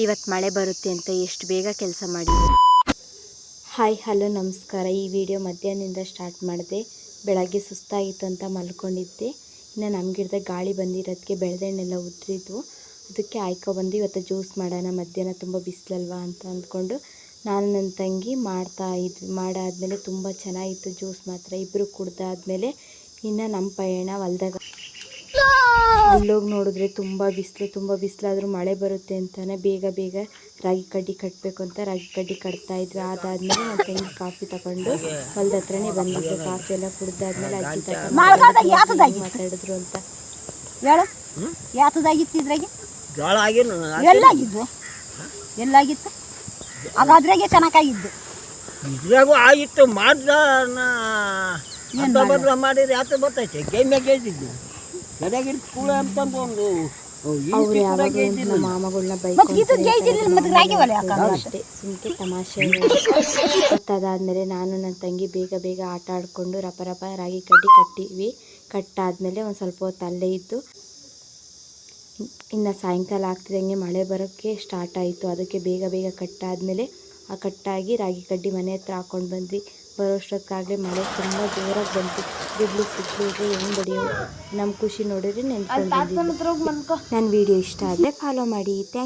ಇವತ್ತು ಮಳೆ ಬರುತ್ತೆ ಅಂತ ಎಷ್ಟು ಬೇಗ ಕೆಲಸ ಮಾಡಿದ್ರು. ಹಾಯ್ ಹಲೋ ನಮಸ್ಕಾರ. ಈ ವಿಡಿಯೋ ಮಧ್ಯಾಹ್ನದಿಂದ ಸ್ಟಾರ್ಟ್ ಮಾಡಿದೆ. ಬೆಳಗ್ಗೆ ಸುಸ್ತಾಗಿತ್ತು ಅಂತ ಮಲ್ಕೊಂಡಿದ್ದೆ. ಇನ್ನು ನಮ್ಮ ಗಿಡದ ಗಾಳಿ ಬಂದಿರೋದಕ್ಕೆ ಬೆಳೆದಣ್ಣೆಲ್ಲ ಉದುರಿದ್ವು. ಅದಕ್ಕೆ ಆಯ್ಕೊಬಂದು ಇವತ್ತು ಜ್ಯೂಸ್ ಮಾಡೋಣ, ಮಧ್ಯಾಹ್ನ ತುಂಬ ಬಿಸಿಲಲ್ವಾ ಅಂತ ಅಂದ್ಕೊಂಡು ನಾನು ನನ್ನ ತಂಗಿ ಮಾಡಾದಮೇಲೆ ತುಂಬ ಚೆನ್ನಾಗಿತ್ತು ಜ್ಯೂಸ್ ಮಾತ್ರ. ಇಬ್ಬರು ಕುಡ್ದಾದ್ಮೇಲೆ ಇನ್ನು ನಮ್ಮ ಪಯಣ ಹೊಲ್ದಾಗ. ಅಲ್ಲೋಗಿ ನೋಡಿದ್ರೆ ತುಂಬ ಬಿಸಿಲಾದರೂ ಮಳೆ ಬರುತ್ತೆ ಅಂತಲೇ ಬೇಗ ರಾಗಿ ಕಡ್ಡಿ ಕಟ್ಟಬೇಕು ಅಂತ ರಾಗಿ ಕಡ್ಡಿ ಕಟ್ತಾಯಿದ್ವಿ. ಅದಾದಮೇಲೆ ನನ್ನ ತಂಗಿ ಕಾಫಿ ತಗೊಂಡು ಹೊಲ್ದ ಹತ್ರನೇ ಬಂದಿದ್ದು. ಕಾಫಿ ಎಲ್ಲ ಕುಡ್ದಾದ್ಮೇಲೆ ಅಜ್ಜಿ ಮಾತಾಡಿದ್ರು ಅಂತ ಎಲ್ಲಾಗಿತ್ತು ಹಾಗಾದ್ರಾಗೆ ಚೆನ್ನಾಗಿದ್ದು ಇದ್ರಾಗೂ ಆಗಿತ್ತು ಮಾಡಿದ್ರೆ ಯಾತ ಬರ್ತೈತೆ ಗೇಮ್ಯಾಗ ಗೆದ್ದಿದ್ದು ಗದಗಿರ್ ಕೂಡ ಅಂತಂದು ಒಂದು ಅವ್ರು ಯಾವಾಗ ನಮ್ಮ ಮಾಮಗಳನ್ನ ಅಷ್ಟೇ ಸುಮ್ಕೆ ತಮಾಷೆ. ಗೊತ್ತಾದಾದ್ಮೇಲೆ ನಾನು ನನ್ನ ತಂಗಿ ಬೇಗ ಆಟ ಆಡಿಕೊಂಡು ರಪ ರಾಗಿ ಕಡ್ಡಿ ಕಟ್ಟಿವಿ. ಕಟ್ಟಾದ್ಮೇಲೆ ಒಂದು ಸ್ವಲ್ಪ ಹೊತ್ತು ಅಲ್ಲೇ ಇದ್ದು ಇನ್ನು ಸಾಯಂಕಾಲ ಆಗ್ತಿದ್ದಂಗೆ ಮಳೆ ಬರೋಕ್ಕೆ ಸ್ಟಾರ್ಟ್ ಆಯಿತು. ಅದಕ್ಕೆ ಬೇಗ ಕಟ್ಟಾದ್ಮೇಲೆ ಆ ಕಟ್ಟಾಗಿ ರಾಗಿ ಕಡ್ಡಿ ಮನೆ ಹತ್ರ ಹಾಕ್ಕೊಂಡು ಬಂದ್ವಿ. ಬರೋಷ್ಟೊತ್ತಾಗಲೇ ಮಳೆ ತುಂಬ ಜೋರಾಗಿ ಬಂತು. ಬಿಡ್ಲು ಹೆಂಗೆ ಬಡಿಯೋ ನಮ್ಮ ಖುಷಿ ನೋಡಿದ್ರೆ ನೆನ್ಕೊಂಡು ಬಂದಿದ್ದು. ನನ್ನ ವಿಡಿಯೋ ಇಷ್ಟ ಆದರೆ ಫಾಲೋ ಮಾಡಿ. Thank you.